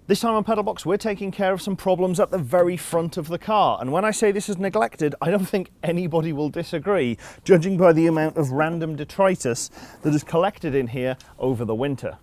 This time on PedalBox, we're taking care of some problems at the very front of the car. And when I say this is neglected, I don't think anybody will disagree, judging by the amount of random detritus that is collected in here over the winter.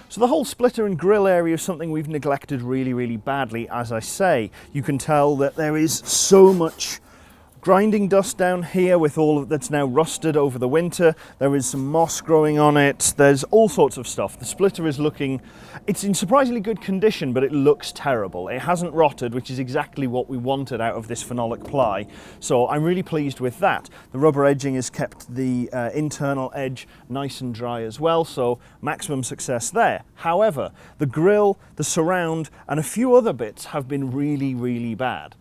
So the whole splitter and grille area is something we've neglected really badly, as I say. You can tell that there is so much grinding dust down here with all of that's now rusted over the winter. There is some moss growing on it. There's all sorts of stuff. The splitter is it's in surprisingly good condition, but it looks terrible. It hasn't rotted, which is exactly what we wanted out of this phenolic ply. So I'm really pleased with that. The rubber edging has kept the internal edge nice and dry as well, so maximum success there. However, the grille, the surround, and a few other bits have been really bad.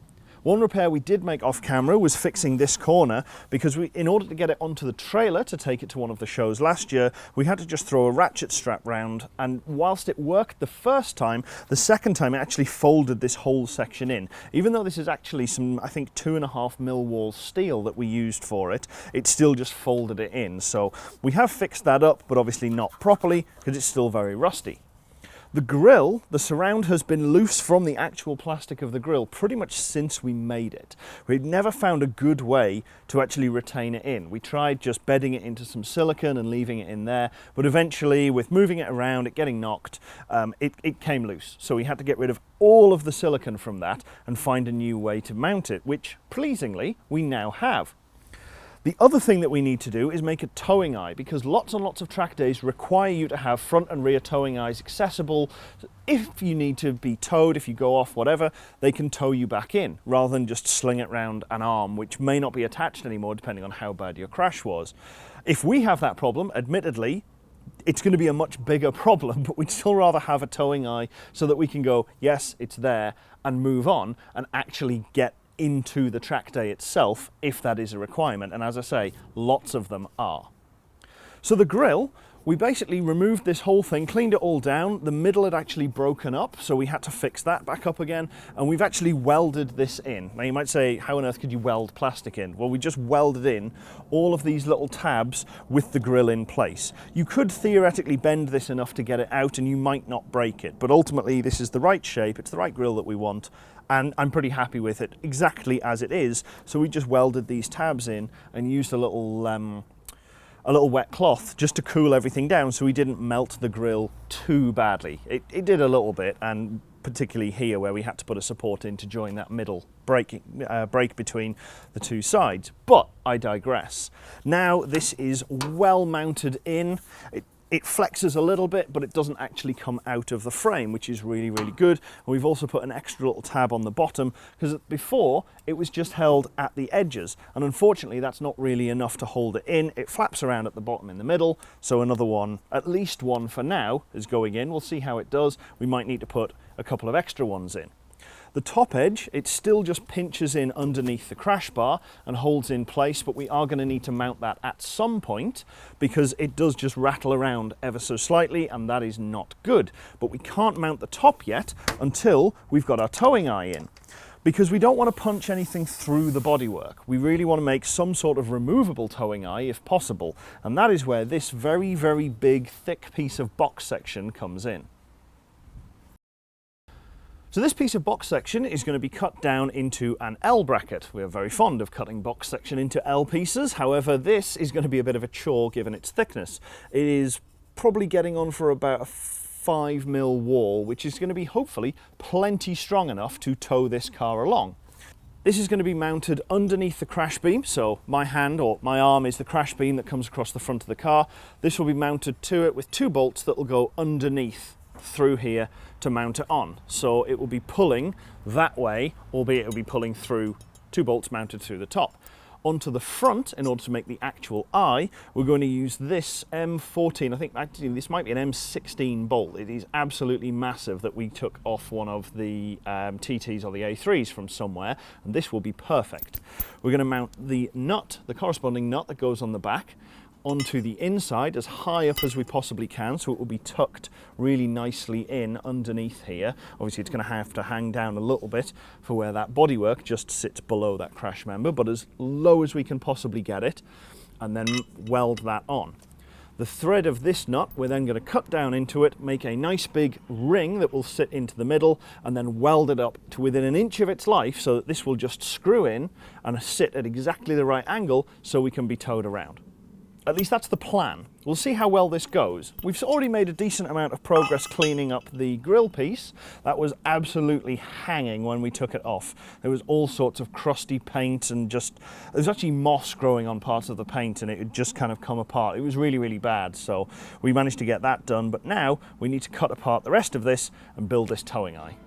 One repair we did make off camera was fixing this corner, because in order to get it onto the trailer to take it to one of the shows last year, we had to just throw a ratchet strap round, and whilst it worked the first time, the second time it actually folded this whole section in. Even though this is actually some, I think, 2.5mm wall steel that we used for it, it still just folded it in. So we have fixed that up, but obviously not properly, because it's still very rusty. The grille, the surround, has been loose from the actual plastic of the grille pretty much since we made it. We'd never found a good way to actually retain it in. We tried just bedding it into some silicone and leaving it in there, but eventually, with moving it around, it getting knocked, it came loose. So we had to get rid of all of the silicone from that and find a new way to mount it, which, pleasingly, we now have. The other thing that we need to do is make a towing eye, because lots and lots of track days require you to have front and rear towing eyes accessible. If you need to be towed, if you go off, whatever, they can tow you back in, rather than just sling it round an arm, which may not be attached anymore depending on how bad your crash was. If we have that problem, admittedly, it's going to be a much bigger problem, but we'd still rather have a towing eye so that we can go, yes, it's there, and move on and actually get into the track day itself, if that is a requirement, and as I say, lots of them are. So the grille, we basically removed this whole thing, cleaned it all down. The middle had actually broken up, so we had to fix that back up again, and we've actually welded this in. Now you might say, how on earth could you weld plastic in? Well, we just welded in all of these little tabs with the grille in place. You could theoretically bend this enough to get it out and you might not break it, but ultimately this is the right shape, it's the right grille that we want, and I'm pretty happy with it exactly as it is. So we just welded these tabs in and used a little wet cloth just to cool everything down so we didn't melt the grille too badly. It did a little bit, and particularly here where we had to put a support in to join that middle break between the two sides. But I digress. Now this is well mounted in. It flexes a little bit, but it doesn't actually come out of the frame, which is really good. And we've also put an extra little tab on the bottom, because before it was just held at the edges, and unfortunately that's not really enough to hold it in. It flaps around at the bottom in the middle, so another one, at least one for now, is going in. We'll see how it does. We might need to put a couple of extra ones in. The top edge, it still just pinches in underneath the crash bar and holds in place, but we are going to need to mount that at some point, because it does just rattle around ever so slightly, and that is not good. But we can't mount the top yet until we've got our towing eye in, because we don't want to punch anything through the bodywork. We really want to make some sort of removable towing eye if possible, and that is where this very big, thick piece of box section comes in. So this piece of box section is going to be cut down into an L bracket. We are very fond of cutting box section into L pieces. However, this is going to be a bit of a chore given its thickness. It is probably getting on for about a 5mm wall, which is going to be hopefully plenty strong enough to tow this car along. This is going to be mounted underneath the crash beam, so my hand or my arm is the crash beam that comes across the front of the car. This will be mounted to it with two bolts that will go underneath through here to mount it on. So it will be pulling that way, albeit it will be pulling through two bolts mounted through the top. Onto the front, in order to make the actual eye, we're going to use this M14, I think actually this might be an M16 bolt. It is absolutely massive, that we took off one of the TTs or the A3s from somewhere, and this will be perfect. We're going to mount the nut, the corresponding nut that goes on the back, onto the inside as high up as we possibly can, so it will be tucked really nicely in underneath here. Obviously it's going to have to hang down a little bit for where that bodywork just sits below that crash member, but as low as we can possibly get it, and then weld that on. The thread of this nut, we're then going to cut down into it, make a nice big ring that will sit into the middle, and then weld it up to within an inch of its life, so that this will just screw in and sit at exactly the right angle so we can be towed around. At least that's the plan. We'll see how well this goes. We've already made a decent amount of progress cleaning up the grill piece. That was absolutely hanging when we took it off. There was all sorts of crusty paint and there was actually moss growing on parts of the paint, and it had just kind of come apart. It was really, really bad. So we managed to get that done, but now we need to cut apart the rest of this and build this towing eye.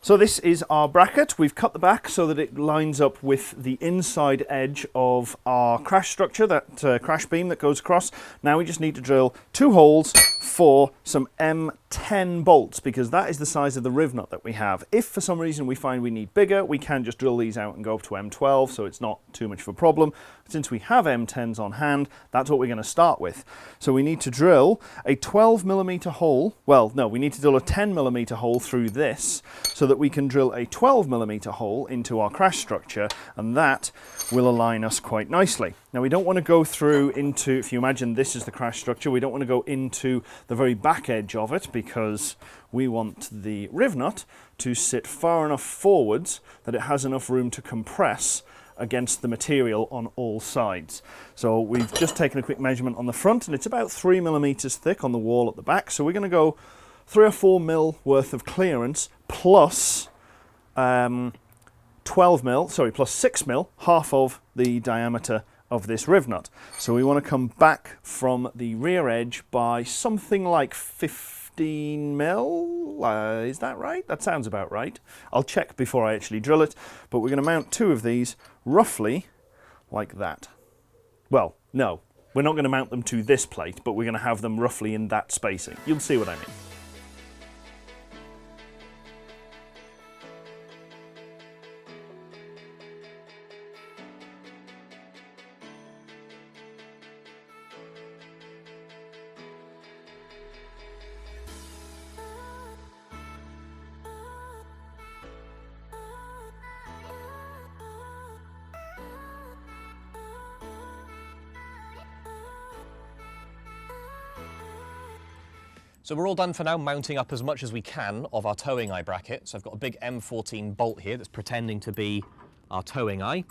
So this is our bracket. We've cut the back so that it lines up with the inside edge of our crash structure, that crash beam that goes across. Now we just need to drill 2 holes for some M10 bolts, because that is the size of the riv nut that we have. If for some reason we find we need bigger, we can just drill these out and go up to M12, so it's not too much of a problem. Since we have M10s on hand, that's what we're going to start with. So we need to drill a 12mm hole. Well, no, we need to drill a 10mm hole through this so that we can drill a 12mm hole into our crash structure, and that will align us quite nicely. Now we don't want to go through into, if you imagine this is the crash structure, we don't want to go into the very back edge of it, because we want the riv nut to sit far enough forwards that it has enough room to compress against the material on all sides. So we've just taken a quick measurement on the front, and it's about 3mm thick on the wall at the back. So we're going to go 3 or 4 mil worth of clearance plus plus 6 mil, half of the diameter of this riv nut. So we want to come back from the rear edge by something like 15 mil. Is that right? That sounds about right. I'll check before I actually drill it, but we're going to mount 2 of these roughly like that. Well, no, we're not going to mount them to this plate, but we're going to have them roughly in that spacing. You'll see what I mean. So we're all done for now, mounting up as much as we can of our towing eye bracket. So I've got a big M14 bolt here that's pretending to be our towing eye.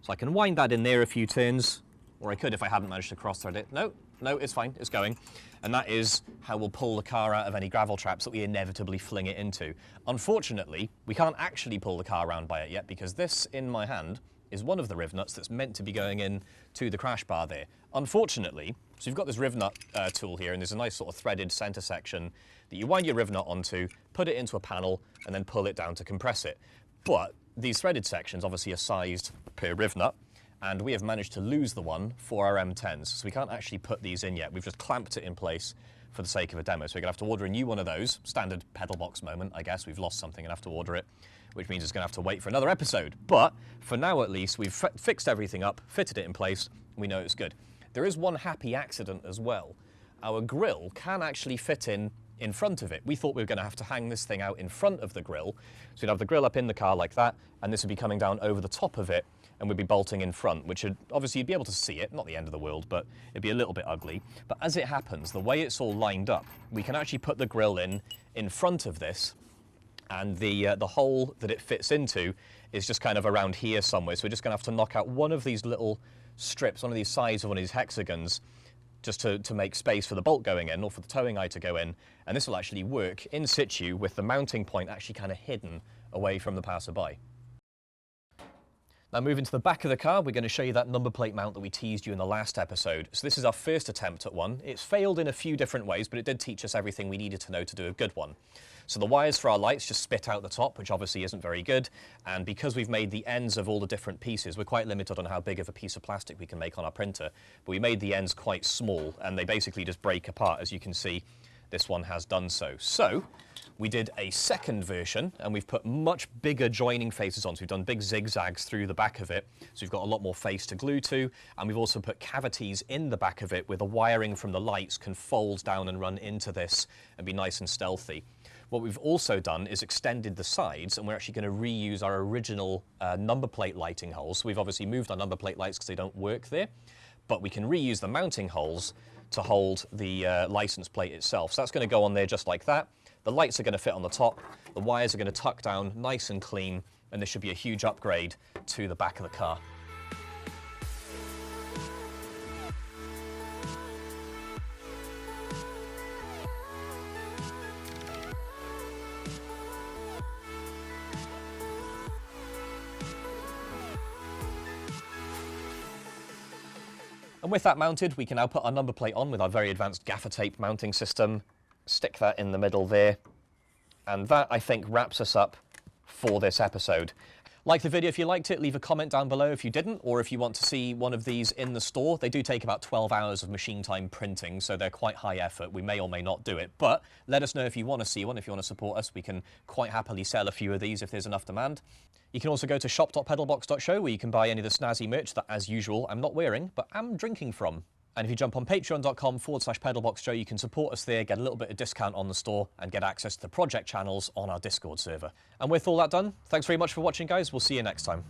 So I can wind that in there a few turns, or I could if I hadn't managed to cross-thread it. No, it's fine, it's going. And that is how we'll pull the car out of any gravel traps that we inevitably fling it into. Unfortunately, we can't actually pull the car around by it yet, because this in my hand is one of the riv nuts that's meant to be going in to the crash bar there. Unfortunately, so you've got this riv nut tool here, and there's a nice sort of threaded center section that you wind your riv nut onto, put it into a panel, and then pull it down to compress it. But these threaded sections obviously are sized per riv nut, and we have managed to lose the one for our M10s, so we can't actually put these in yet. We've just clamped it in place for the sake of a demo. So we're gonna have to order a new one of those. Standard PedalBox moment, I guess. We've lost something and have to order it, which means it's gonna have to wait for another episode. But for now, at least, we've fixed everything up, fitted it in place, and we know it's good. There is one happy accident as well. Our grille can actually fit in front of it. We thought we were gonna have to hang this thing out in front of the grille. So you'd have the grille up in the car like that, and this would be coming down over the top of it. and we'd be bolting in front, which would obviously you'd be able to see it, not the end of the world, but it'd be a little bit ugly. But as it happens, the way it's all lined up, we can actually put the grille in front of this, and the hole that it fits into is just kind of around here somewhere. So we're just going to have to knock out one of these little strips, one of these sides of one of these hexagons, just to make space for the bolt going in, or for the towing eye to go in. And this will actually work in situ with the mounting point actually kind of hidden away from the passerby. Now moving to the back of the car, we're going to show you that number plate mount that we teased you in the last episode. So this is our first attempt at one. It's failed in a few different ways, but it did teach us everything we needed to know to do a good one. So the wires for our lights just spit out the top, which obviously isn't very good. And because we've made the ends of all the different pieces, we're quite limited on how big of a piece of plastic we can make on our printer. But we made the ends quite small, and they basically just break apart. As you can see, this one has done so. So we did a second version, and we've put much bigger joining faces on. So we've done big zigzags through the back of it. So we've got a lot more face to glue to, and we've also put cavities in the back of it where the wiring from the lights can fold down and run into this and be nice and stealthy. What we've also done is extended the sides, and we're actually going to reuse our original number plate lighting holes. So we've obviously moved our number plate lights because they don't work there, but we can reuse the mounting holes to hold the license plate itself. So that's going to go on there just like that. The lights are going to fit on the top, the wires are going to tuck down nice and clean, and this should be a huge upgrade to the back of the car. And with that mounted, we can now put our number plate on with our very advanced gaffer tape mounting system, stick that in the middle there, and that, I think, wraps us up for this episode. Like the video if you liked it, leave a comment down below if you didn't, or if you want to see one of these in the store. They do take about 12 hours of machine time printing, so they're quite high effort. We may or may not do it, but let us know if you want to see one, if you want to support us. We can quite happily sell a few of these if there's enough demand. You can also go to shop.pedalbox.show where you can buy any of the snazzy merch that, as usual, I'm not wearing, but am drinking from. And if you jump on patreon.com/pedalboxshow, you can support us there, get a little bit of discount on the store, and get access to the project channels on our Discord server. And with all that done, thanks very much for watching, guys. We'll see you next time.